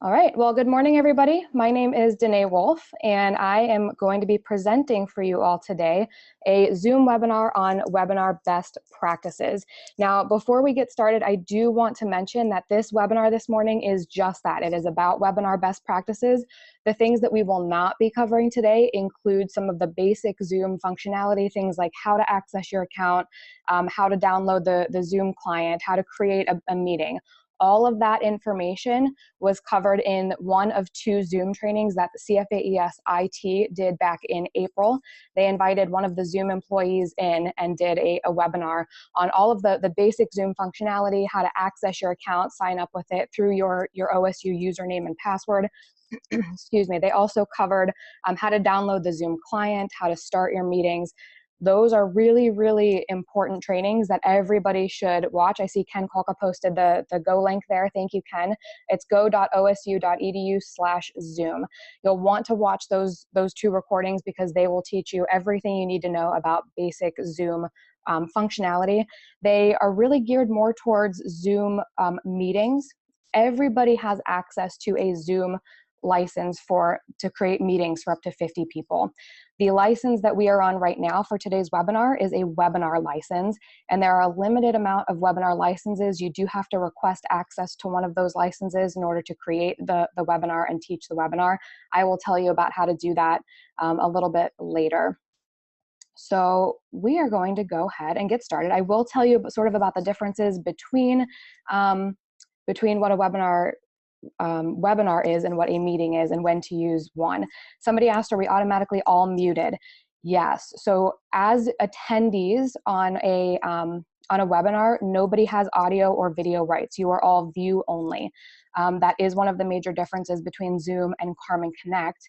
All right, well, good morning, everybody. My name is Danae Wolf, and I am going to be presenting for you all today a Zoom webinar on webinar best practices. Now, before we get started, I do want to mention that this webinar this morning is just that. It is about webinar best practices. The things that we will not be covering today include some of the basic Zoom functionality, things like how to access your account, how to download the Zoom client, how to create a meeting. All of that information was covered in one of two Zoom trainings that the CFAES IT did back in April. They invited one of the Zoom employees in and did a webinar on all of the basic Zoom functionality, how to access your account, sign up with it through your OSU username and password. Excuse me. They also covered how to download the Zoom client, how to start your meetings. Those are really, really important trainings that everybody should watch. I see Ken Kolka posted the Go link there. Thank you, Ken. It's go.osu.edu/Zoom. You'll want to watch those two recordings because they will teach you everything you need to know about basic Zoom functionality. They are really geared more towards Zoom meetings. Everybody has access to a Zoom license to create meetings for up to 50 people. The license that we are on right now for today's webinar is a webinar license, and there are a limited amount of webinar licenses. You do have to request access to one of those licenses in order to create the webinar and teach the webinar. I will tell you about how to do that a little bit later. So we are going to go ahead and get started. I will tell you sort of about the differences between what a webinar is and what a meeting is and when to use one. Somebody asked, are we automatically all muted? Yes. So as attendees on a webinar, nobody has audio or video rights. You are all view only. That is one of the major differences between Zoom and Carmen Connect.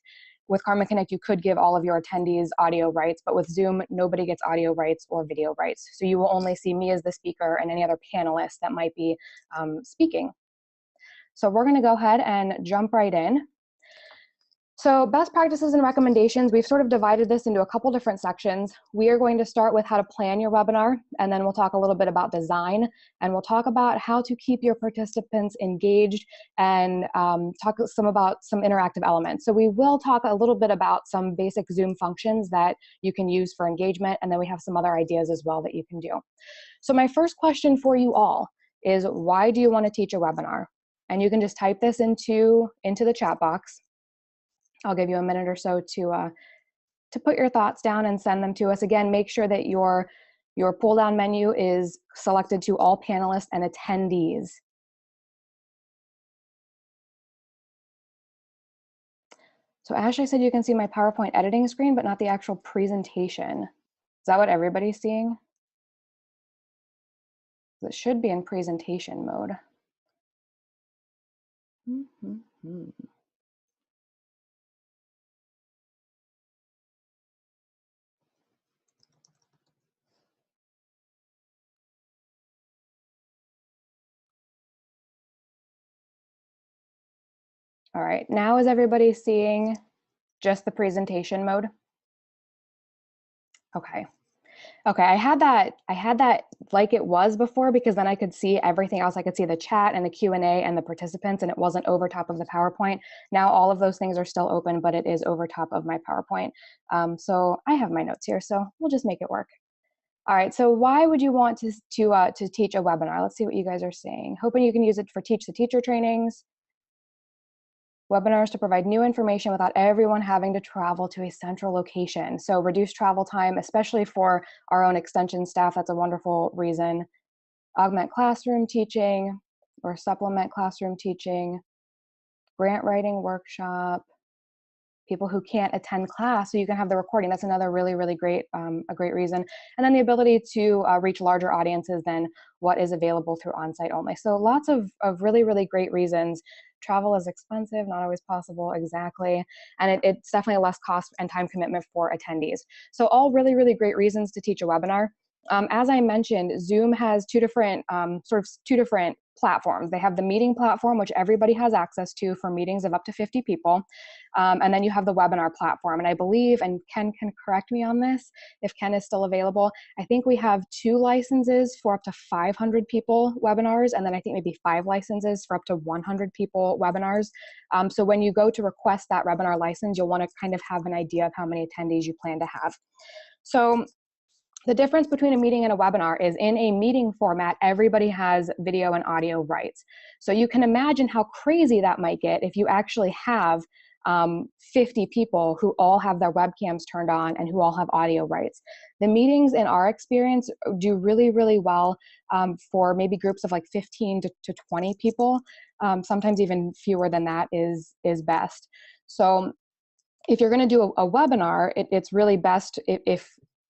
With Carmen Connect, you could give all of your attendees audio rights, but with Zoom, nobody gets audio rights or video rights. So you will only see me as the speaker and any other panelists that might be speaking. So we're going to go ahead and jump right in. So best practices and recommendations, we've sort of divided this into a couple different sections. We are going to start with how to plan your webinar, and then we'll talk a little bit about design, and we'll talk about how to keep your participants engaged and talk about some interactive elements. So we will talk a little bit about some basic Zoom functions that you can use for engagement, and then we have some other ideas as well that you can do. So my first question for you all is, why do you want to teach a webinar? And you can just type this into the chat box. I'll give you a minute or so to put your thoughts down and send them to us. Again, make sure that your pull-down menu is selected to all panelists and attendees. So Ashley said you can see my PowerPoint editing screen, but not the actual presentation. Is that what everybody's seeing? It should be in presentation mode. All right, now is everybody seeing just the presentation mode? Okay. Okay, I had that like it was before, because then I could see everything else. I could see the chat and the Q&A and the participants, and it wasn't over top of the PowerPoint. Now all of those things are still open, but it is over top of my PowerPoint. So I have my notes here, so we'll just make it work. All right, so why would you want to teach a webinar? Let's see what you guys are saying. Hoping you can use it for Teach the Teacher trainings. Webinars to provide new information without everyone having to travel to a central location. So reduce travel time, especially for our own extension staff. That's a wonderful reason. Augment classroom teaching or supplement classroom teaching. Grant writing workshop. People who can't attend class, so you can have the recording. That's another really, really great, a great reason. And then the ability to reach larger audiences than what is available through on-site only. So lots of really, really great reasons. Travel is expensive, not always possible, exactly. And it's definitely a less cost and time commitment for attendees. So all really, really great reasons to teach a webinar. As I mentioned, Zoom has two different platforms. They have the meeting platform, which everybody has access to for meetings of up to 50 people. And then you have the webinar platform. And I believe, and Ken can correct me on this, if Ken is still available, I think we have 2 licenses for up to 500 people webinars. And then I think maybe 5 licenses for up to 100 people webinars. So when you go to request that webinar license, you'll want to kind of have an idea of how many attendees you plan to have. So the difference between a meeting and a webinar is in a meeting format, everybody has video and audio rights. So you can imagine how crazy that might get if you actually have 50 people who all have their webcams turned on and who all have audio rights. The meetings in our experience do really, really well for maybe groups of like 15 to 20 people. Sometimes even fewer than that is best. So if you're going to do a webinar, it's really best if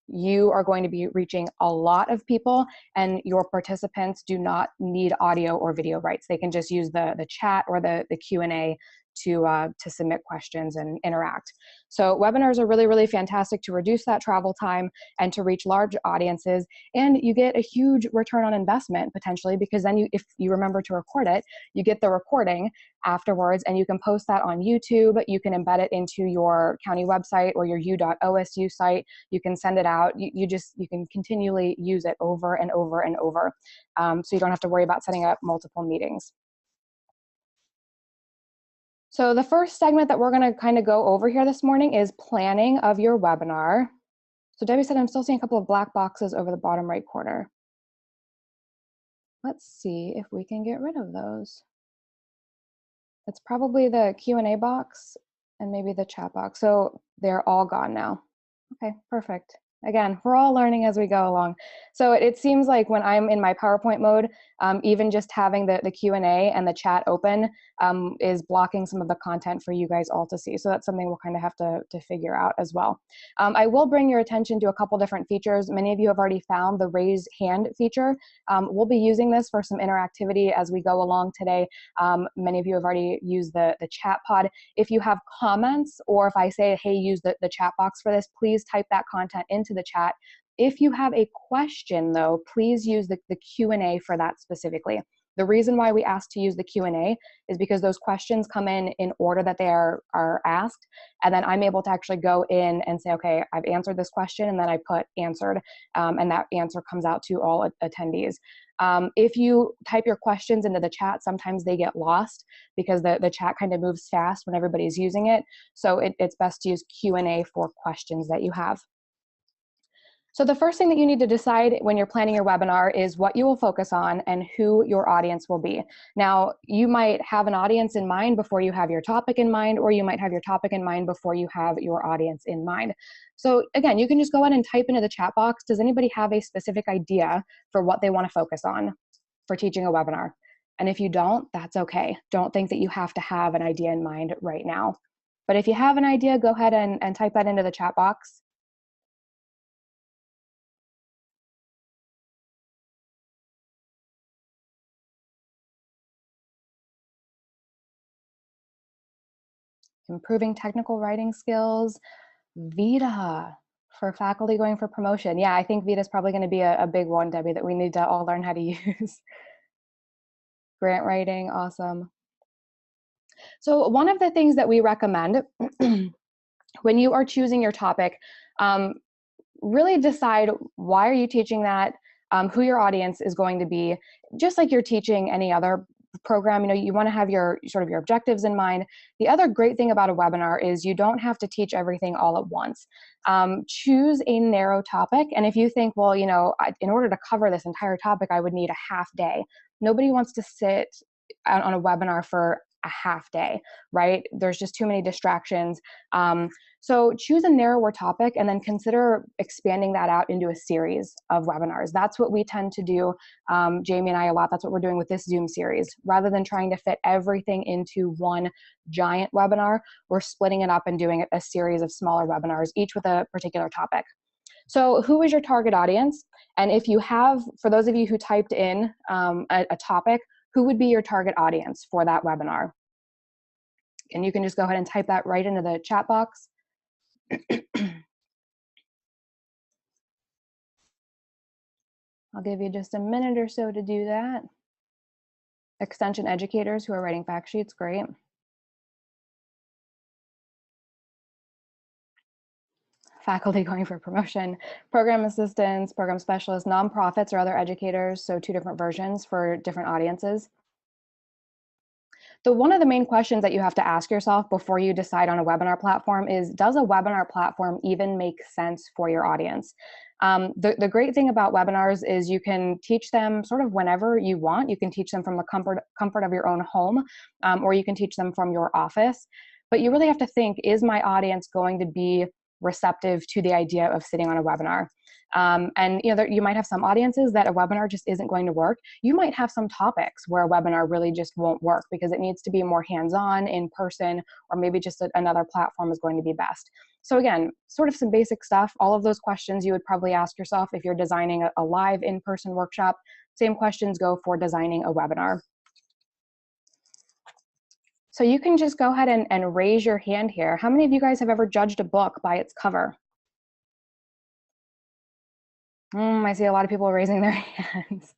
you are going to be reaching a lot of people and your participants do not need audio or video rights. They can just use the chat or the Q&A to submit questions and interact. So webinars are really, really fantastic to reduce that travel time and to reach large audiences. And you get a huge return on investment potentially, because then if you remember to record it, you get the recording afterwards and you can post that on YouTube. You can embed it into your county website or your u.osu site. You can send it out. You can continually use it over and over and over. So you don't have to worry about setting up multiple meetings. So the first segment that we're going to kind of go over here this morning is planning of your webinar. So Debbie said, I'm still seeing a couple of black boxes over the bottom right corner. Let's see if we can get rid of those. It's probably the Q&A box and maybe the chat box. So they're all gone now. Okay, perfect. Again, we're all learning as we go along. So it seems like when I'm in my PowerPoint mode, even just having the Q&A and the chat open is blocking some of the content for you guys all to see. So that's something we'll kind of have to figure out as well. I will bring your attention to a couple different features. Many of you have already found the raise hand feature. We'll be using this for some interactivity as we go along today. Many of you have already used the chat pod. If you have comments, or if I say, hey, use the chat box for this, please type that content into the chat. If you have a question though, please use the Q&A for that specifically. The reason why we ask to use the Q&A is because those questions come in order that they are asked, and then I'm able to actually go in and say, okay, I've answered this question, and then I put answered, and that answer comes out to all attendees. If you type your questions into the chat, sometimes they get lost because the chat kind of moves fast when everybody's using it. So it's best to use Q&A for questions that you have. So the first thing that you need to decide when you're planning your webinar is what you will focus on and who your audience will be. Now, you might have an audience in mind before you have your topic in mind, or you might have your topic in mind before you have your audience in mind. So again, you can just go ahead and type into the chat box, does anybody have a specific idea for what they want to focus on for teaching a webinar? And if you don't, that's okay. Don't think that you have to have an idea in mind right now. But if you have an idea, go ahead and type that into the chat box. Improving technical writing skills, Vita for faculty going for promotion. Yeah, I think Vita is probably going to be a big one, Debbie, that we need to all learn how to use. Grant writing, awesome. So one of the things that we recommend when you are choosing your topic, really decide why are you teaching that, who your audience is going to be, just like you're teaching any other program. You know, you want to have your sort of your objectives in mind. The other great thing about a webinar is you don't have to teach everything all at once. Choose a narrow topic. And if you think, well, you know, in order to cover this entire topic, I would need a half day. Nobody wants to sit on a webinar for a half day, right? There's just too many distractions. So choose a narrower topic and then consider expanding that out into a series of webinars. That's what we tend to do, Jamie and I, a lot. That's what we're doing with this Zoom series. Rather than trying to fit everything into one giant webinar, we're splitting it up and doing a series of smaller webinars, each with a particular topic. So who is your target audience? And if you have, for those of you who typed in a topic, who would be your target audience for that webinar? And you can just go ahead and type that right into the chat box. I'll give you just a minute or so to do that. Extension educators who are writing fact sheets, great. Faculty going for promotion, program assistants, program specialists, nonprofits, or other educators, so 2 different versions for different audiences. One of the main questions that you have to ask yourself before you decide on a webinar platform is, does a webinar platform even make sense for your audience? The great thing about webinars is you can teach them sort of whenever you want. You can teach them from the comfort of your own home, or you can teach them from your office. But you really have to think, is my audience going to be receptive to the idea of sitting on a webinar? And you might have some audiences that a webinar just isn't going to work. You might have some topics where a webinar really just won't work because it needs to be more hands-on, in person, or maybe just another platform is going to be best. So again, sort of some basic stuff. All of those questions you would probably ask yourself if you're designing a live in-person workshop. Same questions go for designing a webinar. So you can just go ahead and raise your hand here. How many of you guys have ever judged a book by its cover? I see a lot of people raising their hands.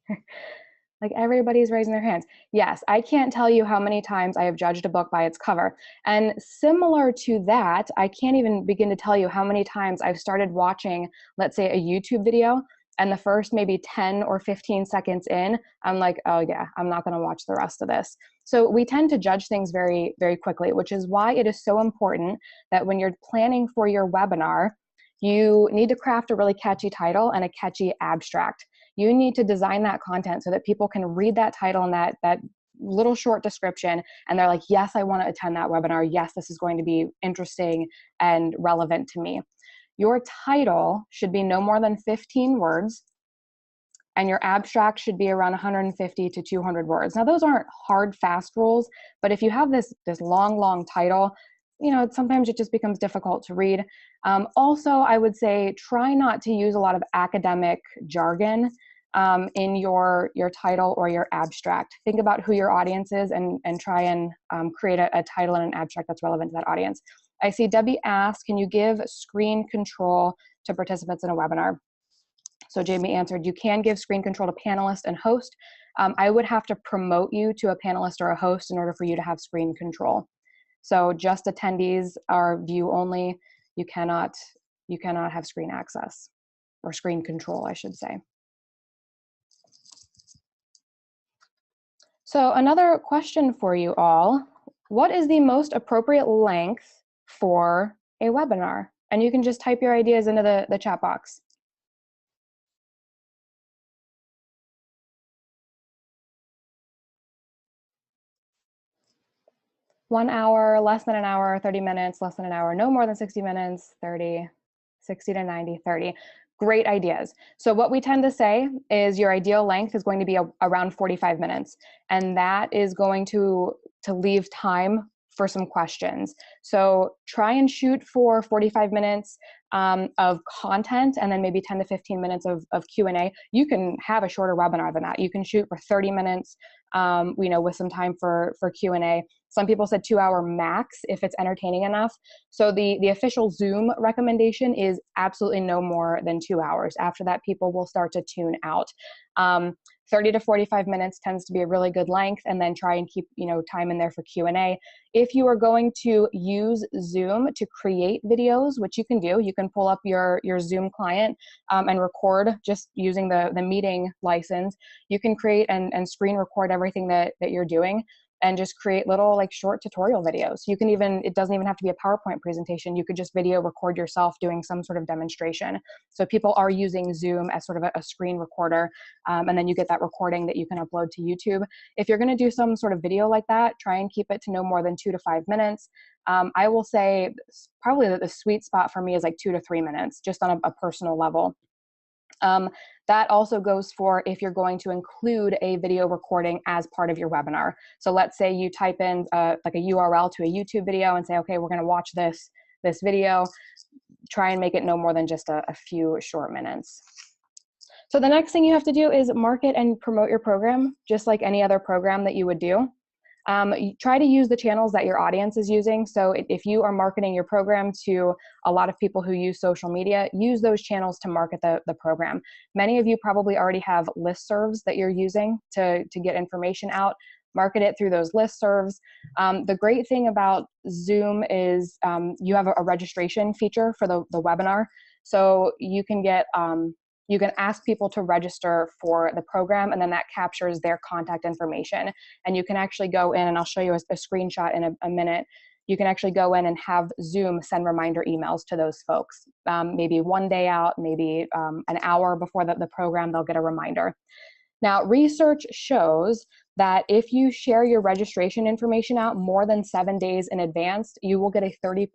Like everybody's raising their hands. Yes, I can't tell you how many times I have judged a book by its cover. And similar to that, I can't even begin to tell you how many times I've started watching, let's say, a YouTube video, and the first maybe 10 or 15 seconds in, I'm like, oh yeah, I'm not gonna watch the rest of this. So we tend to judge things very, very quickly, which is why it is so important that when you're planning for your webinar, you need to craft a really catchy title and a catchy abstract. You need to design that content so that people can read that title and that little short description, and they're like, yes, I want to attend that webinar. Yes, this is going to be interesting and relevant to me. Your title should be no more than 15 words, and your abstract should be around 150 to 200 words. Now, those aren't hard, fast rules, but if you have this long title, sometimes it just becomes difficult to read. Also, I would say try not to use a lot of academic jargon in your title or your abstract. Think about who your audience is and try and create a title and an abstract that's relevant to that audience. I see Debbie asked, can you give screen control to participants in a webinar? So Jamie answered, you can give screen control to panelists and host. I would have to promote you to a panelist or a host in order for you to have screen control. So just attendees are view only. You cannot have screen access, or screen control, I should say. So another question for you all, what is the most appropriate length for a webinar? And you can just type your ideas into the chat box. One hour, less than an hour, 30 minutes, less than an hour, no more than 60 minutes, 30, 60 to 90, 30. Great ideas. So what we tend to say is your ideal length is going to be around 45 minutes. And that is going to leave time for some questions. So try and shoot for 45 minutes of content, and then maybe 10 to 15 minutes of Q&A. You can have a shorter webinar than that. You can shoot for 30 minutes, with some time for Q&A. Some people said 2-hour max if it's entertaining enough. So the official Zoom recommendation is absolutely no more than 2 hours. After that, people will start to tune out. 30 to 45 minutes tends to be a really good length, and then try and keep time in there for Q&A. If you are going to use Zoom to create videos, which you can do, you can pull up your Zoom client and record just using the meeting license. You can create and screen record everything that you're doing, and just create little short tutorial videos. You can it doesn't even have to be a PowerPoint presentation. You could just video record yourself doing some sort of demonstration. So people are using Zoom as sort of a screen recorder, and then you get that recording that you can upload to YouTube. If you're gonna do some sort of video like that, try and keep it to no more than 2 to 5 minutes. I will say probably that the sweet spot for me is 2 to 3 minutes, just on a personal level. That also goes for if you're going to include a video recording as part of your webinar. So let's say you type in a URL to a YouTube video and say, okay, we're going to watch this video. Try and make it no more than just a few short minutes. So the next thing you have to do is market and promote your program, just like any other program that you would do. You try to use the channels that your audience is using. So if you are marketing your program to a lot of people who use social media, use those channels to market the program. Many of you probably already have listservs that you're using to get information out. market it through those listservs. The great thing about Zoom is you have a registration feature for the webinar. So you can get, you can ask people to register for the program, and then that captures their contact information. And you can actually go in, and I'll show you a screenshot in a minute. You can actually go in and have Zoom send reminder emails to those folks. Maybe one day out, maybe an hour before the program, they'll get a reminder. Now, research shows that if you share your registration information out more than 7 days in advance, you will get a 36%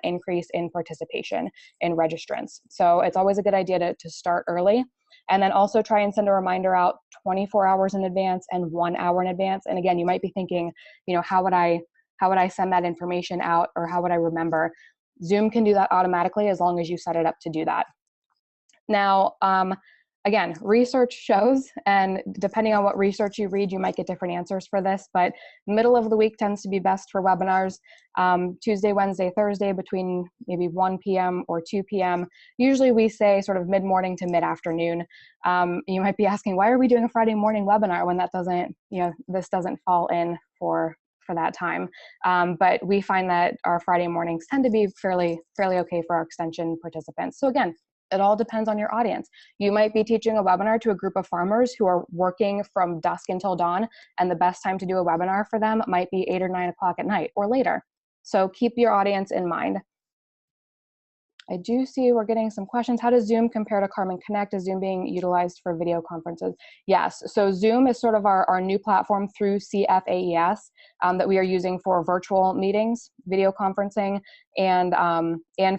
increase in participation in registrants. So it's always a good idea to start early. And then also try and send a reminder out 24 hours in advance and 1 hour in advance. And again, you might be thinking, how would I send that information out, or how would I remember? Zoom can do that automatically as long as you set it up to do that. Now, again, research shows, and depending on what research you read, you might get different answers for this, but middle of the week tends to be best for webinars. Tuesday, Wednesday, Thursday between maybe 1 p.m. or 2 p.m. Usually we say sort of mid-morning to mid-afternoon. You might be asking, why are we doing a Friday morning webinar when that doesn't, this doesn't fall in for that time. But we find that our Friday mornings tend to be fairly okay for our extension participants. So again, it all depends on your audience. You might be teaching a webinar to a group of farmers who are working from dusk until dawn, and the best time to do a webinar for them might be 8 or 9 o'clock at night or later. So keep your audience in mind. I do see we're getting some questions. How does Zoom compare to Carmen Connect? Is Zoom being utilized for video conferences? Yes, so Zoom is sort of our new platform through CFAES that we are using for virtual meetings, video conferencing, and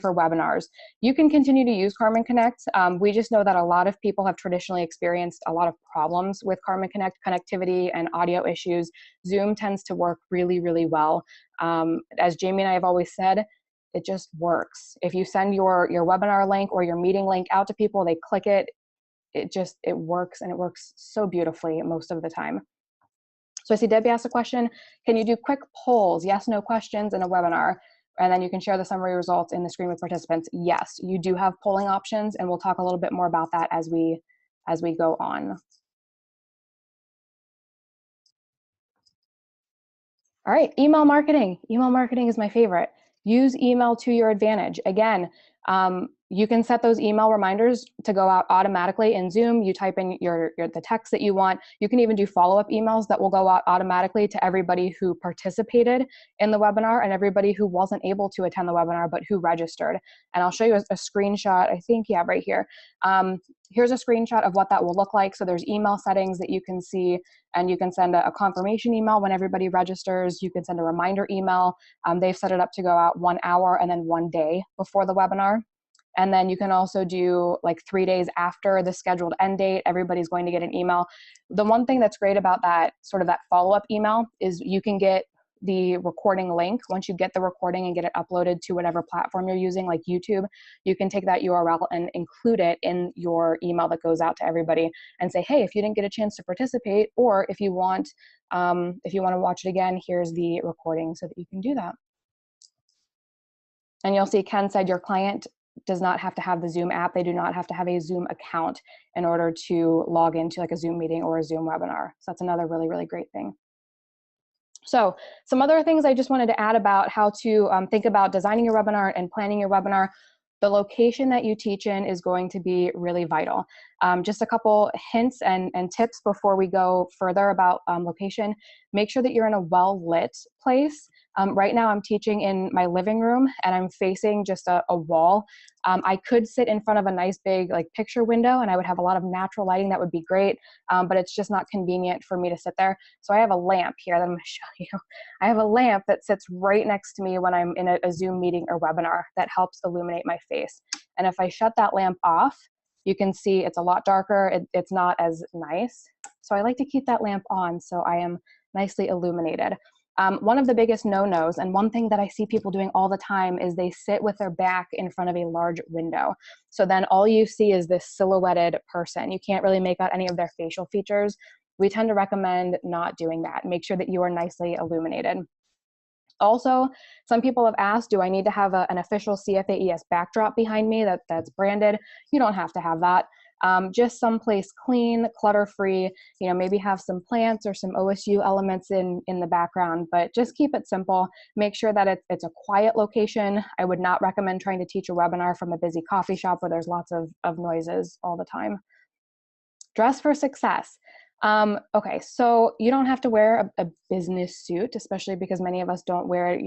for webinars. You can continue to use Carmen Connect. We just know that a lot of people have traditionally experienced a lot of problems with Carmen Connect connectivity and audio issues. Zoom tends to work really, really well. As Jamie and I have always said, it just works. If you send your webinar link or your meeting link out to people, they click it, it works, and it works so beautifully most of the time. So I see Debbie asked a question, can you do quick polls, yes, no questions in a webinar? And then you can share the summary results in the screen with participants. Yes, you do have polling options, and we'll talk a little bit more about that as we go on. All right, email marketing. Email marketing is my favorite. Use email to your advantage. Again, you can set those email reminders to go out automatically in Zoom. You type in the text that you want. You can even do follow-up emails that will go out automatically to everybody who participated in the webinar and everybody who wasn't able to attend the webinar but who registered. And I'll show you a screenshot, I think, yeah, right here. Here's a screenshot of what that will look like. So there's email settings that you can see, and you can send a confirmation email when everybody registers. You can send a reminder email. They've set it up to go out 1 hour and then 1 day before the webinar. And then you can also do like 3 days after the scheduled end date, everybody's going to get an email. The one thing that's great about that, sort of that follow-up email, is you can get the recording link. Once you get the recording and get it uploaded to whatever platform you're using, like YouTube, you can take that URL and include it in your email that goes out to everybody and say, hey, if you didn't get a chance to participate, or if you want to watch it again, here's the recording so that you can do that. And you'll see Ken said your client does not have to have the Zoom app. They do not have to have a Zoom account in order to log into like a Zoom meeting or a Zoom webinar. So that's another really, really great thing. So some other things I just wanted to add about how to think about designing your webinar and planning your webinar. The location that you teach in is going to be really vital. Just a couple hints and tips before we go further about location. Make sure that you're in a well-lit place. Right now I'm teaching in my living room and I'm facing just a wall. I could sit in front of a nice big like picture window and I would have a lot of natural lighting that would be great, but it's just not convenient for me to sit there. So I have a lamp here that I'm gonna show you. I have a lamp that sits right next to me when I'm in a Zoom meeting or webinar that helps illuminate my face. And if I shut that lamp off, you can see it's a lot darker. It's not as nice. So I like to keep that lamp on so I am nicely illuminated. One of the biggest no-nos, and one thing that I see people doing all the time, is they sit with their back in front of a large window. So then all you see is this silhouetted person. You can't really make out any of their facial features. We tend to recommend not doing that. Make sure that you are nicely illuminated. Also, some people have asked, do I need to have an official CFAES backdrop behind me that's branded? You don't have to have that. Just someplace clean, clutter-free, maybe have some plants or some OSU elements in the background, but just keep it simple. Make sure that it's a quiet location. I would not recommend trying to teach a webinar from a busy coffee shop where there's lots of noises all the time. Dress for success. Okay, so you don't have to wear a business suit, especially because many of us don't wear,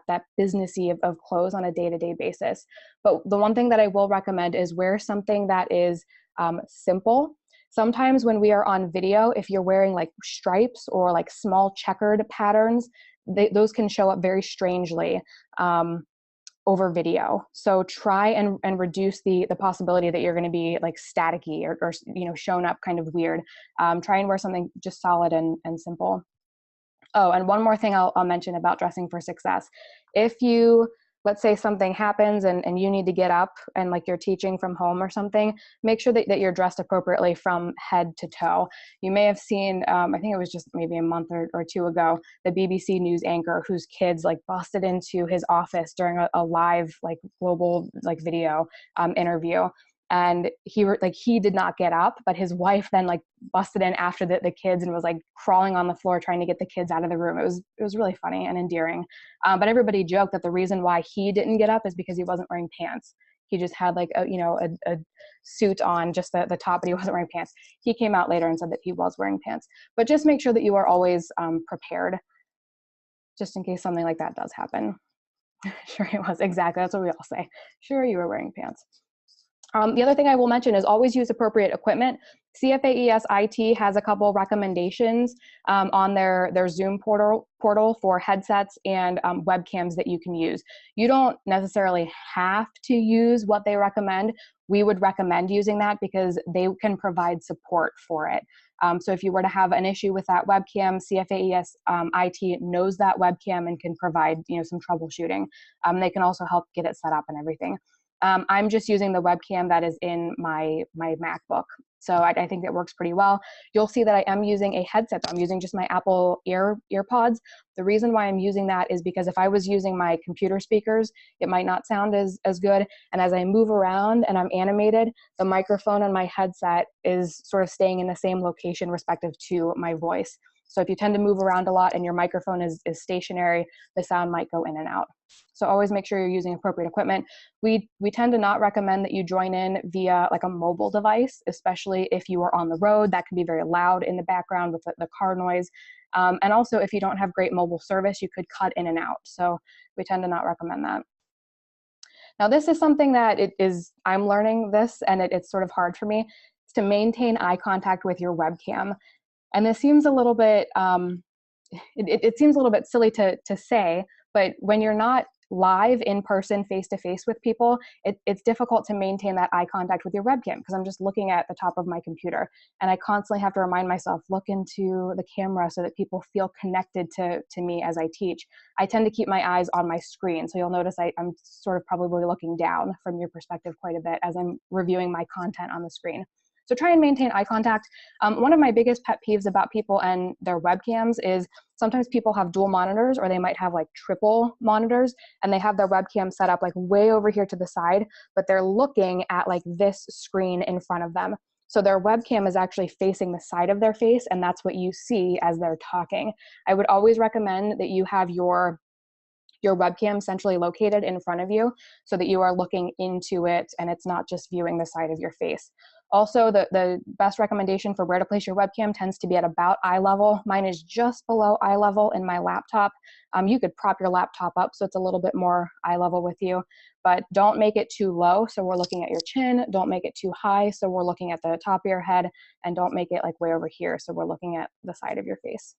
that businessy of clothes on a day-to-day basis. But the one thing that I will recommend is wear something that is simple. Sometimes when we are on video, if you're wearing like stripes or like small checkered patterns, those can show up very strangely over video. So try and reduce the possibility that you're going to be like staticky or shown up kind of weird. Try and wear something just solid and simple. Oh, and one more thing I'll mention about dressing for success. If you, let's say something happens and you need to get up and like you're teaching from home or something, make sure that you're dressed appropriately from head to toe. You may have seen, I think it was just maybe a month or two ago, the BBC News anchor whose kids like busted into his office during a live like global like video interview. And he did not get up, but his wife then like busted in after the kids and was like crawling on the floor trying to get the kids out of the room. It was really funny and endearing. But everybody joked that the reason why he didn't get up is because he wasn't wearing pants. He just had like a suit on, just the top, but he wasn't wearing pants. He came out later and said that he was wearing pants. But just make sure that you are always prepared, just in case something like that does happen. Sure he was, exactly. That's what we all say. Sure, you were wearing pants. The other thing I will mention is always use appropriate equipment. CFAES IT has a couple recommendations on their Zoom portal for headsets and webcams that you can use. You don't necessarily have to use what they recommend. We would recommend using that because they can provide support for it. So if you were to have an issue with that webcam, CFAES IT knows that webcam and can provide some troubleshooting. They can also help get it set up and everything. I'm just using the webcam that is in my MacBook. So I think it works pretty well. You'll see that I am using a headset. I'm using just my Apple earpods. The reason why I'm using that is because if I was using my computer speakers, it might not sound as good. And as I move around and I'm animated, the microphone on my headset is sort of staying in the same location respective to my voice. So if you tend to move around a lot and your microphone is stationary, the sound might go in and out. So always make sure you're using appropriate equipment. We tend to not recommend that you join in via like a mobile device, especially if you are on the road. That can be very loud in the background with the car noise. And also if you don't have great mobile service, you could cut in and out. So we tend to not recommend that. Now this is something that I'm learning this and it's sort of hard for me. It's to maintain eye contact with your webcam. And this seems a little bit, it seems a little bit silly to say, but when you're not live in person, face-to-face with people, it's difficult to maintain that eye contact with your webcam because I'm just looking at the top of my computer. And I constantly have to remind myself, look into the camera so that people feel connected to me as I teach. I tend to keep my eyes on my screen. So you'll notice I'm sort of probably looking down from your perspective quite a bit as I'm reviewing my content on the screen. So try and maintain eye contact. One of my biggest pet peeves about people and their webcams is sometimes people have dual monitors or they might have like triple monitors and they have their webcam set up like way over here to the side, but they're looking at like this screen in front of them. So their webcam is actually facing the side of their face and that's what you see as they're talking. I would always recommend that you have your webcam centrally located in front of you so that you are looking into it and it's not just viewing the side of your face. Also, the best recommendation for where to place your webcam tends to be at about eye level. Mine is just below eye level in my laptop. You could prop your laptop up so it's a little bit more eye level with you, but don't make it too low so we're looking at your chin. Don't make it too high so we're looking at the top of your head, and don't make it like way over here so we're looking at the side of your face.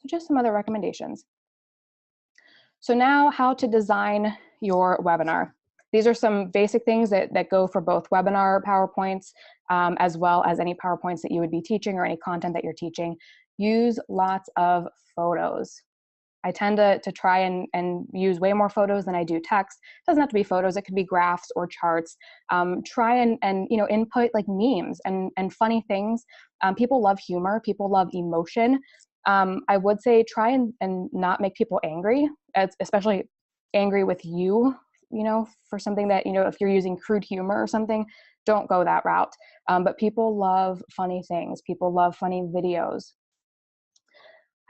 So just some other recommendations. So now how to design your webinar. These are some basic things that go for both webinar PowerPoints as well as any PowerPoints that you would be teaching or any content that you're teaching. Use lots of photos. I tend to try and use way more photos than I do text. It doesn't have to be photos, it could be graphs or charts. Try and input like memes and funny things. People love humor, people love emotion. I would say try and not make people angry, especially angry with you, for something that, if you're using crude humor or something, don't go that route. But people love funny things. People love funny videos.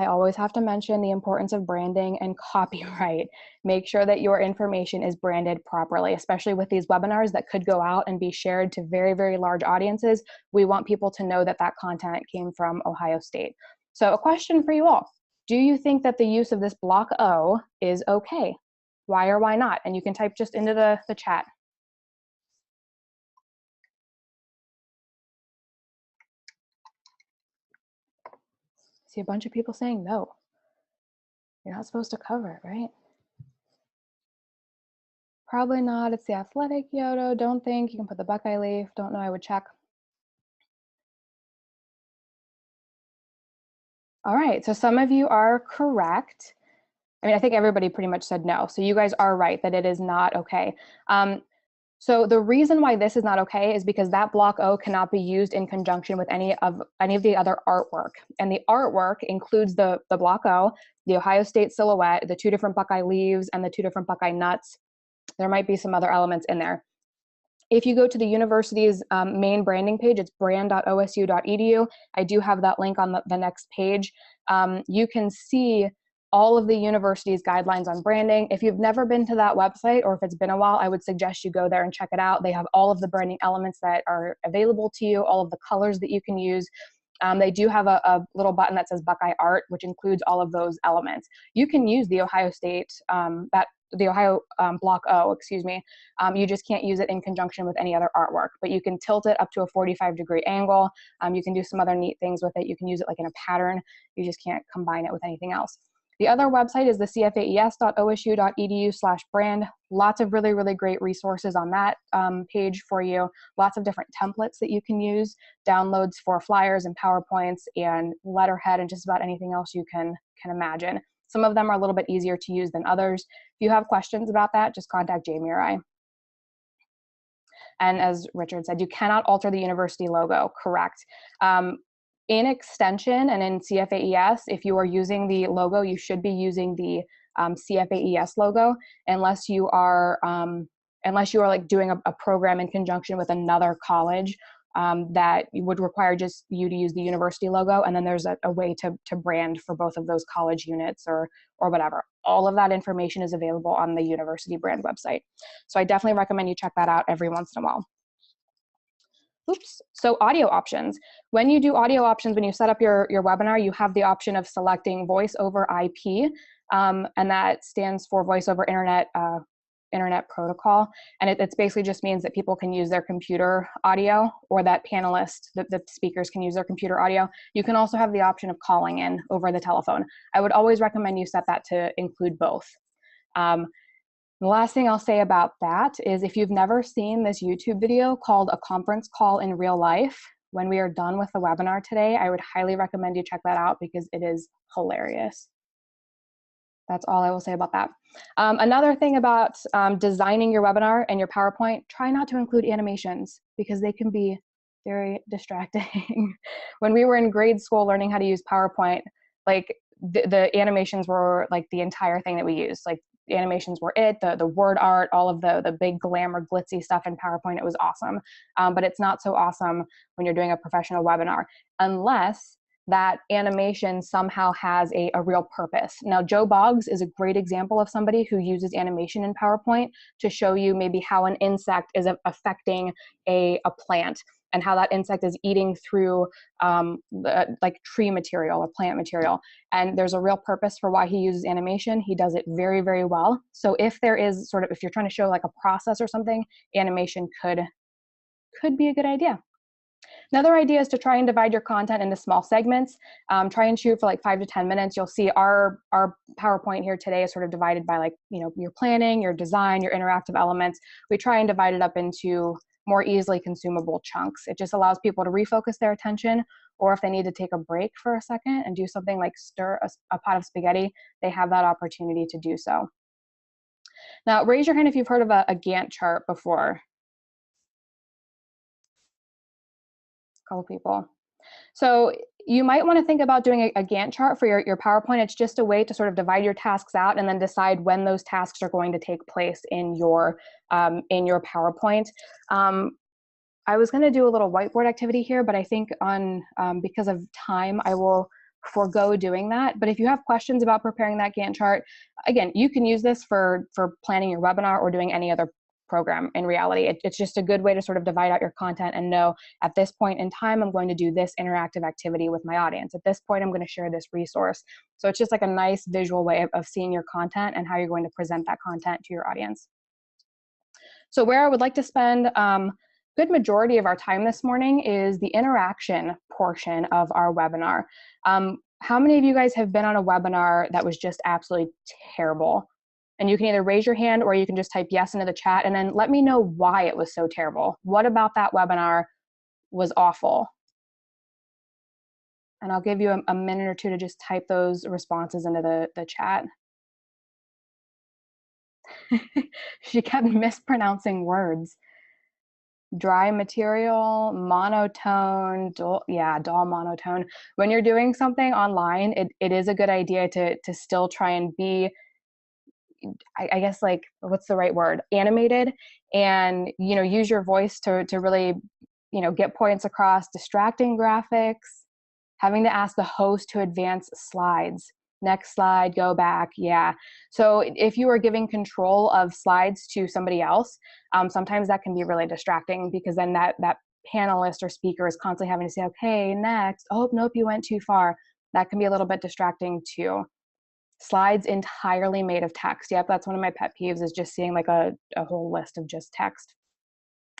I always have to mention the importance of branding and copyright. Make sure that your information is branded properly, especially with these webinars that could go out and be shared to very, very large audiences. We want people to know that that content came from Ohio State. So a question for you all. Do you think that the use of this block O is okay? Why or why not? And you can type just into the chat. See a bunch of people saying no. You're not supposed to cover it, right? Probably not. It's the athletic Yodo. Don't think. You can put the Buckeye leaf. Don't know. I would check. All right. So some of you are correct. I mean, I think everybody pretty much said no. So you guys are right that it is not okay. So the reason why this is not okay is because that block O cannot be used in conjunction with any of the other artwork. And the artwork includes the block O, the Ohio State silhouette, the 2 different Buckeye leaves, and the 2 different Buckeye nuts. There might be some other elements in there. If you go to the university's main branding page, it's brand.osu.edu. I do have that link on the next page. You can see all of the university's guidelines on branding. If you've never been to that website, or if it's been a while, I would suggest you go there and check it out. They have all of the branding elements that are available to you, all of the colors that you can use. They do have a little button that says Buckeye Art, which includes all of those elements. You can use the Ohio State, the Ohio block O, excuse me. You just can't use it in conjunction with any other artwork, but you can tilt it up to a 45-degree angle. You can do some other neat things with it. You can use it like in a pattern. You just can't combine it with anything else. The other website is the cfaes.osu.edu/brand. Lots of really, really great resources on that page for you. Lots of different templates that you can use, downloads for flyers and PowerPoints and letterhead and just about anything else you can imagine. Some of them are a little bit easier to use than others. If you have questions about that, just contact Jamie or I. And as Richard said, you cannot alter the university logo, correct. In extension and in CFAES, if you are using the logo, you should be using the CFAES logo, unless you are like doing a program in conjunction with another college that would require just you to use the university logo. And then there's a way to brand for both of those college units or whatever. All of that information is available on the university brand website. So I definitely recommend you check that out every once in a while. Oops. So audio options. When you do audio options, when you set up your webinar, you have the option of selecting voice over IP, and that stands for voice over internet protocol. And it basically just means that people can use their computer audio, or that panelist, the speakers can use their computer audio. You can also have the option of calling in over the telephone. I would always recommend you set that to include both. The last thing I'll say about that is, if you've never seen this YouTube video called A Conference Call in Real Life, when we are done with the webinar today, I would highly recommend you check that out because it is hilarious. That's all I will say about that. Another thing about designing your webinar and your PowerPoint, try not to include animations because they can be very distracting. When we were in grade school learning how to use PowerPoint, like the animations were like the entire thing that we used. Like the animations were the word art, all of the big glamour glitzy stuff in PowerPoint. It was awesome. But it's not so awesome when you're doing a professional webinar, unless that animation somehow has a real purpose. Now, Joe Boggs is a great example of somebody who uses animation in PowerPoint to show you maybe how an insect is affecting a plant, and how that insect is eating through like tree material or plant material. And there's a real purpose for why he uses animation. He does it very, very well. So if there is if you're trying to show like a process or something, animation could be a good idea. Another idea is to try and divide your content into small segments. Try and shoot for like 5 to 10 minutes. You'll see our PowerPoint here today is sort of divided by your planning, your design, your interactive elements. We try and divide it up into more easily consumable chunks. It just allows people to refocus their attention, or if they need to take a break for a second and do something like stir a pot of spaghetti, they have that opportunity to do so. Now, raise your hand if you've heard of a Gantt chart before. Couple people. So you might want to think about doing a Gantt chart for your PowerPoint. It's just a way to sort of divide your tasks out and then decide when those tasks are going to take place in your PowerPoint. I was going to do a little whiteboard activity here, but I think because of time, I will forego doing that. But if you have questions about preparing that Gantt chart, again, you can use this for planning your webinar or doing any other program. In reality, it's just a good way to sort of divide out your content and know at this point in time, I'm going to do this interactive activity with my audience. At this point, I'm going to share this resource. So it's just like a nice visual way of seeing your content and how you're going to present that content to your audience. So where I would like to spend good majority of our time this morning is the interaction portion of our webinar. How many of you guys have been on a webinar that was just absolutely terrible? And you can either raise your hand or you can just type yes into the chat and then let me know why it was so terrible. What about that webinar was awful? And I'll give you a minute or two to just type those responses into the chat. She kept mispronouncing words. Dry material, monotone, dull monotone. When you're doing something online, it is a good idea to still try and be, I guess, like, what's the right word? Animated, and, you know, use your voice to really, you know, get points across. Distracting graphics, having to ask the host to advance slides. Next slide, go back. Yeah. So if you are giving control of slides to somebody else, sometimes that can be really distracting because then that panelist or speaker is constantly having to say, okay, next. Oh, nope, you went too far. That can be a little bit distracting too. Slides entirely made of text. Yep, that's one of my pet peeves, is just seeing like a whole list of just text,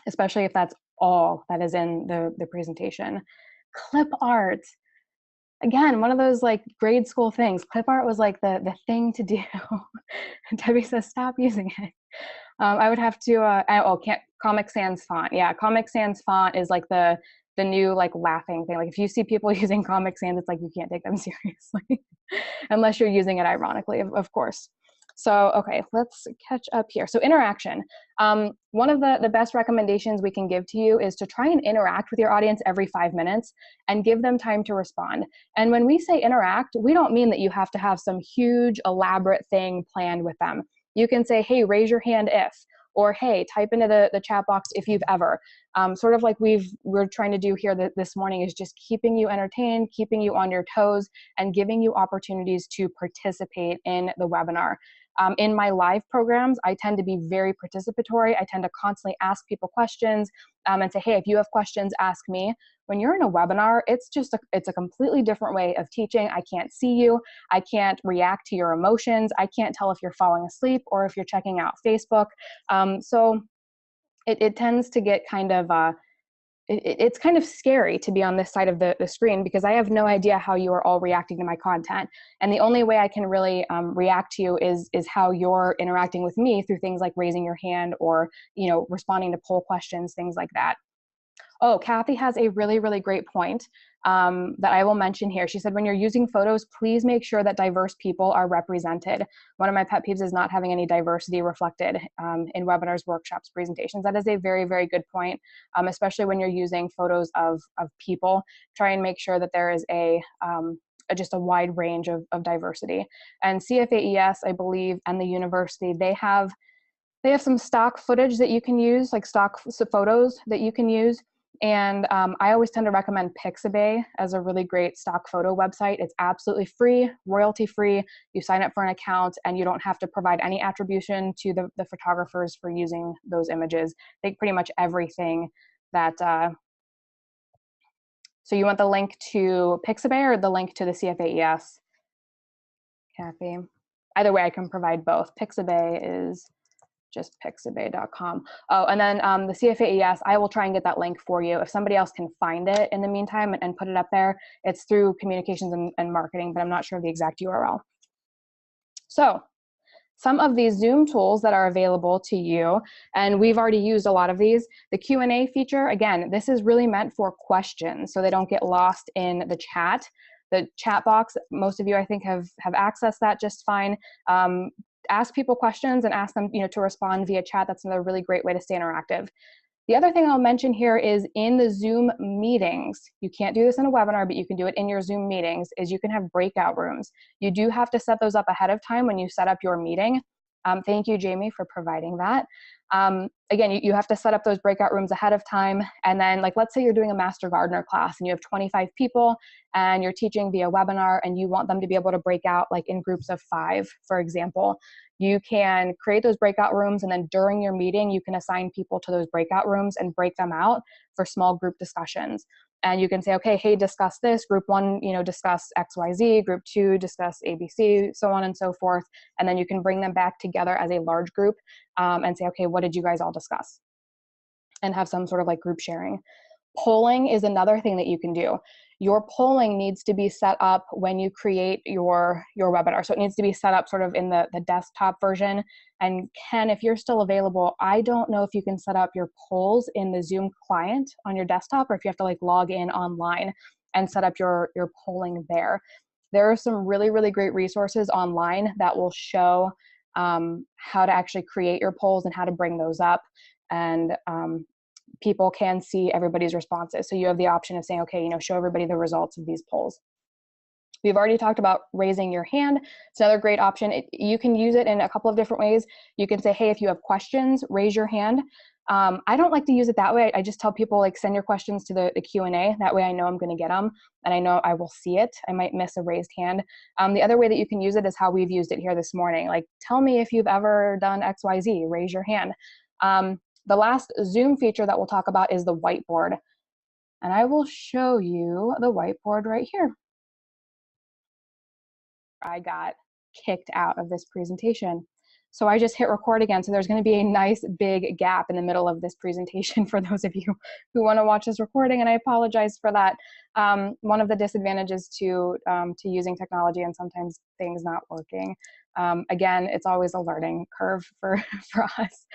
especially if that's all that is in the presentation. Clip art. Again, one of those like grade school things. Clip art was like the thing to do. Debbie says, stop using it. I would have to, Comic Sans font. Yeah, Comic Sans font is like the new like laughing thing. Like if you see people using Comic Sans, it's like you can't take them seriously unless you're using it ironically, of course. So, okay, let's catch up here. So interaction. One of the best recommendations we can give to you is to try and interact with your audience every 5 minutes and give them time to respond. And when we say interact, we don't mean that you have to have some huge elaborate thing planned with them. You can say, hey, raise your hand if, or hey, type into the chat box if you've ever. Sort of like we're trying to do here this morning, is just keeping you entertained, keeping you on your toes, and giving you opportunities to participate in the webinar. In my live programs, I tend to be very participatory. I tend to constantly ask people questions and say, hey, if you have questions, ask me. When you're in a webinar, it's a completely different way of teaching. I can't see you. I can't react to your emotions. I can't tell if you're falling asleep or if you're checking out Facebook. So it tends to get kind of, it's kind of scary to be on this side of the screen because I have no idea how you are all reacting to my content. And the only way I can really react to you is how you're interacting with me through things like raising your hand or, you know, responding to poll questions, things like that. Oh, Kathy has a really, really great point that I will mention here. She said, when you're using photos, please make sure that diverse people are represented. One of my pet peeves is not having any diversity reflected in webinars, workshops, presentations. That is a very, very good point, especially when you're using photos of people. Try and make sure that there is just a wide range of diversity. And CFAES, I believe, and the university, they have some stock footage that you can use, like stock photos that you can use. And I always tend to recommend Pixabay as a really great stock photo website. It's absolutely free, royalty free. You sign up for an account and you don't have to provide any attribution to the photographers for using those images. I think pretty much everything that, so you want the link to Pixabay or the link to the CFAES? Kathy. Either way, I can provide both. Pixabay is just pixabay.com. Oh, and then the CFAES, I will try and get that link for you. If somebody else can find it in the meantime and put it up there, it's through communications and marketing, but I'm not sure of the exact URL. So some of these Zoom tools that are available to you, and we've already used a lot of these. The Q&A feature, again, this is really meant for questions so they don't get lost in the chat. The chat box, most of you I think have accessed that just fine. Ask people questions and ask them, you know, to respond via chat. That's another really great way to stay interactive. The other thing I'll mention here is in the Zoom meetings, you can't do this in a webinar, but you can do it in your Zoom meetings, is you can have breakout rooms. You do have to set those up ahead of time when you set up your meeting. Thank you, Jamie, for providing that. Again, you have to set up those breakout rooms ahead of time. And then, like, let's say you're doing a Master Gardener class and you have 25 people and you're teaching via webinar and you want them to be able to break out like in groups of 5, for example. You can create those breakout rooms, and then during your meeting, you can assign people to those breakout rooms and break them out for small group discussions. And you can say, okay, hey, discuss this. Group 1, discuss XYZ. Group 2, discuss ABC, so on and so forth. And then you can bring them back together as a large group and say, okay, what did you guys all discuss? And have some sort of like group sharing. Polling is another thing that you can do. Your polling needs to be set up when you create your webinar. So it needs to be set up sort of in the desktop version. And Ken, if you're still available, I don't know if you can set up your polls in the Zoom client on your desktop, or if you have to like log in online and set up your polling there. There are some really, really great resources online that will show how to actually create your polls and how to bring those up. And people can see everybody's responses. So you have the option of saying, okay, show everybody the results of these polls. We've already talked about raising your hand. It's another great option. You can use it in a couple of different ways. You can say, hey, if you have questions, raise your hand. I don't like to use it that way. I just tell people, like, send your questions to the Q&A. That way I know I'm going to get them and I know I will see it. I might miss a raised hand. The other way that you can use it is how we've used it here this morning. Like, tell me if you've ever done XYZ, raise your hand. The last Zoom feature that we'll talk about is the whiteboard. And I will show you the whiteboard right here. I got kicked out of this presentation. So I just hit record again. So there's going to be a nice big gap in the middle of this presentation for those of you who want to watch this recording, and I apologize for that. One of the disadvantages to using technology and sometimes things not working. Again, it's always a learning curve for us.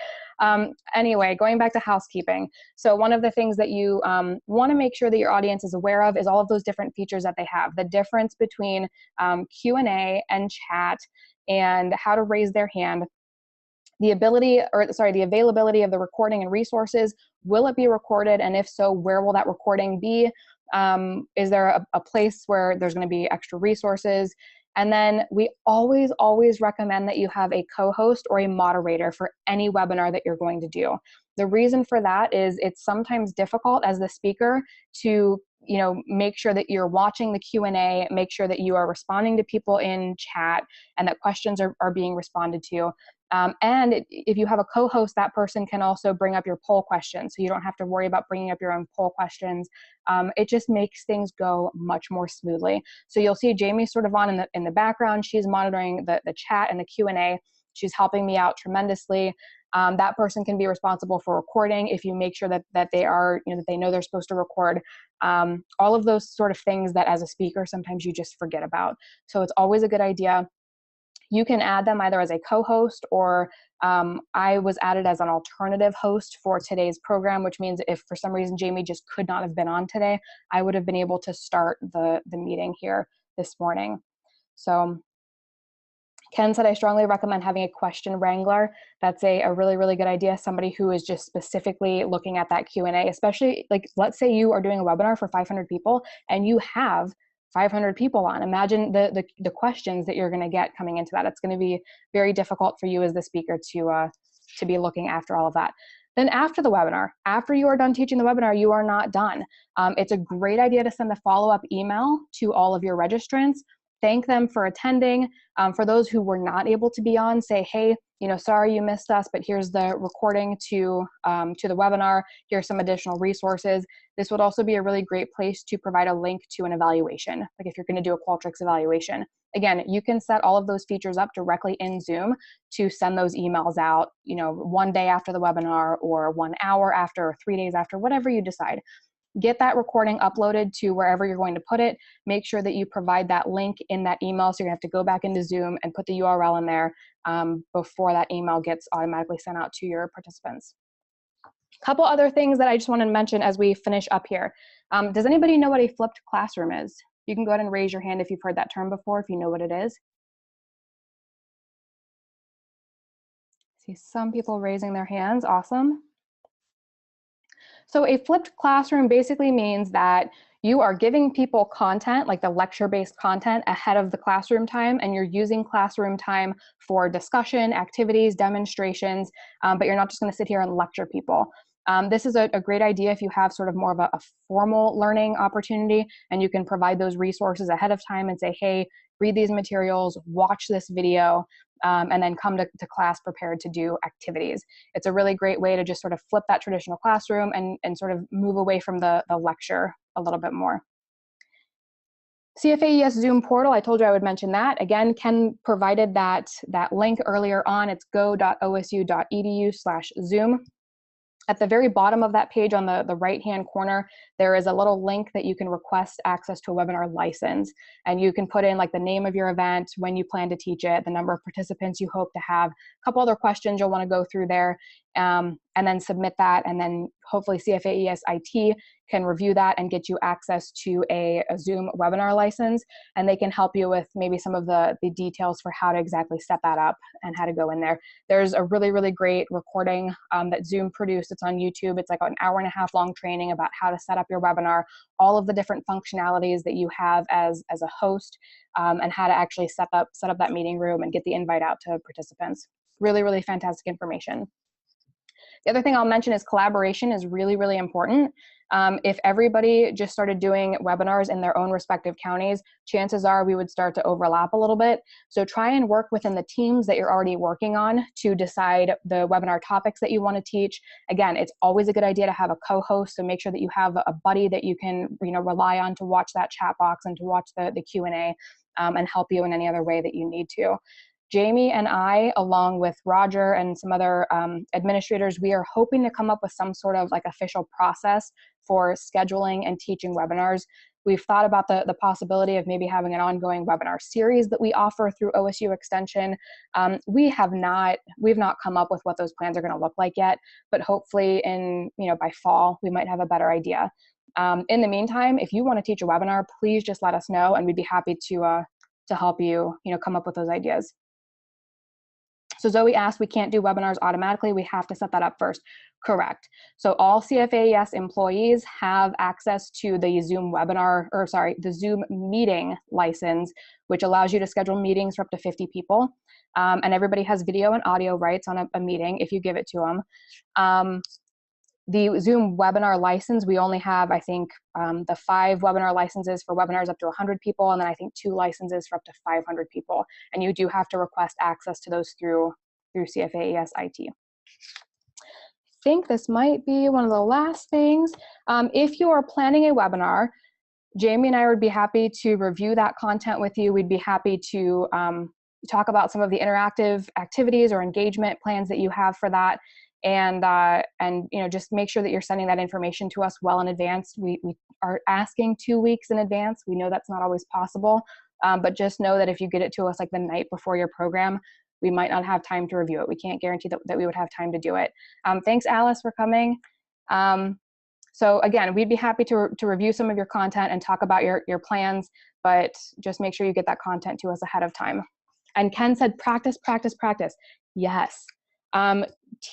Anyway, going back to housekeeping. So one of the things that you want to make sure that your audience is aware of is all of those different features that they have. The difference between Q&A and chat, and how to raise their hand. The availability of the recording and resources. Will it be recorded? And if so, where will that recording be? Is there a place where there's going to be extra resources? And then we always recommend that you have a co-host or a moderator for any webinar that you're going to do. The reason for that is it's sometimes difficult as the speaker to make sure that you're watching the Q&A, make sure that you are responding to people in chat and that questions are being responded to. And if you have a co-host, that person can also bring up your poll questions. So you don't have to worry about bringing up your own poll questions. It just makes things go much more smoothly. So you'll see Jamie sort of on in the background. She's monitoring the chat and the Q&A. She's helping me out tremendously. That person can be responsible for recording if you make sure that they are, that they know they're supposed to record. All of those sort of things that as a speaker, sometimes you just forget about. So it's always a good idea. You can add them either as a co-host or I was added as an alternative host for today's program, which means if for some reason Jamie just could not have been on today, I would have been able to start the meeting here this morning. So Ken said, I strongly recommend having a question wrangler. That's a really, really good idea. Somebody who is just specifically looking at that Q&A, especially like, let's say you are doing a webinar for 500 people and you have 500 people on. Imagine the questions that you're going to get coming into that. It's going to be very difficult for you as the speaker to be looking after all of that. Then after the webinar, after you are done teaching the webinar, you are not done. It's a great idea to send a follow-up email to all of your registrants. Thank them for attending. For those who were not able to be on, say, hey, sorry you missed us, but here's the recording to the webinar. Here's some additional resources. This would also be a really great place to provide a link to an evaluation. Like if you're going to do a Qualtrics evaluation. Again, you can set all of those features up directly in Zoom to send those emails out, one day after the webinar or 1 hour after or 3 days after, whatever you decide. Get that recording uploaded to wherever you're going to put it. Make sure that you provide that link in that email. So you're gonna have to go back into Zoom and put the URL in there before that email gets automatically sent out to your participants. A couple other things that I just want to mention as we finish up here. Does anybody know what a flipped classroom is? You can go ahead and raise your hand if you've heard that term before, if you know what it is. See some people raising their hands, awesome. So a flipped classroom basically means that you are giving people content, like the lecture-based content, ahead of the classroom time, and you're using classroom time for discussion, activities, demonstrations, but you're not just going to sit here and lecture people. This is a great idea if you have sort of more of a formal learning opportunity, and you can provide those resources ahead of time and say, hey, read these materials, watch this video, and then come to class prepared to do activities. It's a really great way to just sort of flip that traditional classroom and sort of move away from the lecture a little bit more. CFAES Zoom portal, I told you I would mention that. Again, Ken provided that link earlier on. It's go.osu.edu/Zoom. At the very bottom of that page on the right-hand corner, there is a little link that you can request access to a webinar license. And you can put in like the name of your event, when you plan to teach it, the number of participants you hope to have, a couple other questions you'll want to go through there, and then submit that. And then hopefully CFAES IT can review that and get you access to a Zoom webinar license. And they can help you with maybe some of the details for how to exactly set that up and how to go in there. There's a really, really great recording that Zoom produced. It's on YouTube. It's like an hour-and-a-half long training about how to set up your webinar, all of the different functionalities that you have as a host, and how to actually set up that meeting room and get the invite out to participants. Really, really fantastic information. The other thing I'll mention is collaboration is really, really important. If everybody just started doing webinars in their own respective counties, chances are we would start to overlap a little bit. So try and work within the teams that you're already working on to decide the webinar topics that you want to teach. Again, it's always a good idea to have a co-host, so make sure that you have a buddy that you can rely on to watch that chat box and to watch the Q&A and help you in any other way that you need to. Jamie and I, along with Roger and some other administrators, we are hoping to come up with some sort of like official process for scheduling and teaching webinars. We've thought about the possibility of maybe having an ongoing webinar series that we offer through OSU Extension. We've not come up with what those plans are going to look like yet, but hopefully by fall, we might have a better idea. In the meantime, if you want to teach a webinar, please just let us know, and we'd be happy to help you, come up with those ideas. So Zoe asked, we can't do webinars automatically. We have to set that up first. Correct. So all CFAES employees have access to the Zoom the Zoom meeting license, which allows you to schedule meetings for up to 50 people. And everybody has video and audio rights on a meeting if you give it to them. The Zoom webinar license, we only have, I think, the 5 webinar licenses for webinars up to 100 people, and then I think 2 licenses for up to 500 people. And you do have to request access to those through CFAES IT. I think this might be one of the last things. If you are planning a webinar, Jamie and I would be happy to review that content with you. We'd be happy to talk about some of the interactive activities or engagement plans that you have for that. And just make sure that you're sending that information to us well in advance. We are asking 2 weeks in advance. We know that's not always possible, but just know that if you get it to us like the night before your program, we might not have time to review it. We can't guarantee that we would have time to do it. Thanks, Alice, for coming. So again, we'd be happy to review some of your content and talk about your plans, but just make sure you get that content to us ahead of time. And Ken said, practice, practice, practice. Yes.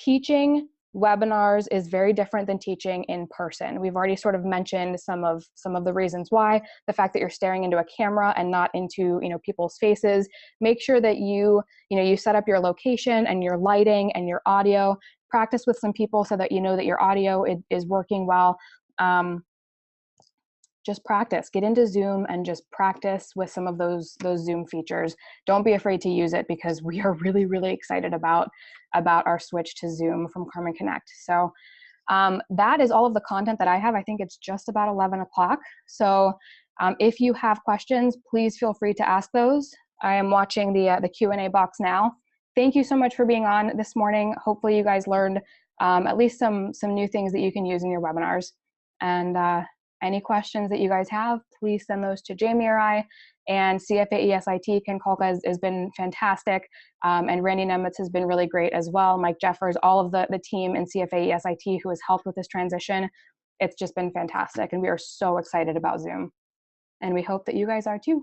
Teaching webinars is very different than teaching in person. We've already sort of mentioned some of the reasons why. The fact that you're staring into a camera and not into people's faces. Make sure that you set up your location and your lighting and your audio. Practice with some people so that you know that your audio is working well. Just practice. Get into Zoom and just practice with some of those Zoom features. Don't be afraid to use it, because we are really, really excited about our switch to Zoom from Carmen Connect. So that is all of the content that I have. I think it's just about 11 o'clock. So if you have questions, please feel free to ask those. I am watching the Q&A box now. Thank you so much for being on this morning. Hopefully you guys learned at least some new things that you can use in your webinars. And any questions that you guys have, please send those to Jamie or I. And CFAES IT, Ken Kolka has been fantastic. And Randy Nemitz has been really great as well. Mike Jeffers, all of the team in CFAES IT who has helped with this transition. It's just been fantastic. And we are so excited about Zoom. And we hope that you guys are too.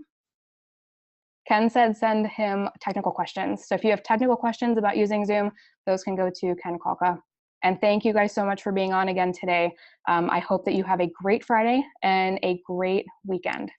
Ken said send him technical questions. So if you have technical questions about using Zoom, those can go to Ken Kolka. And thank you guys so much for being on again today. I hope that you have a great Friday and a great weekend.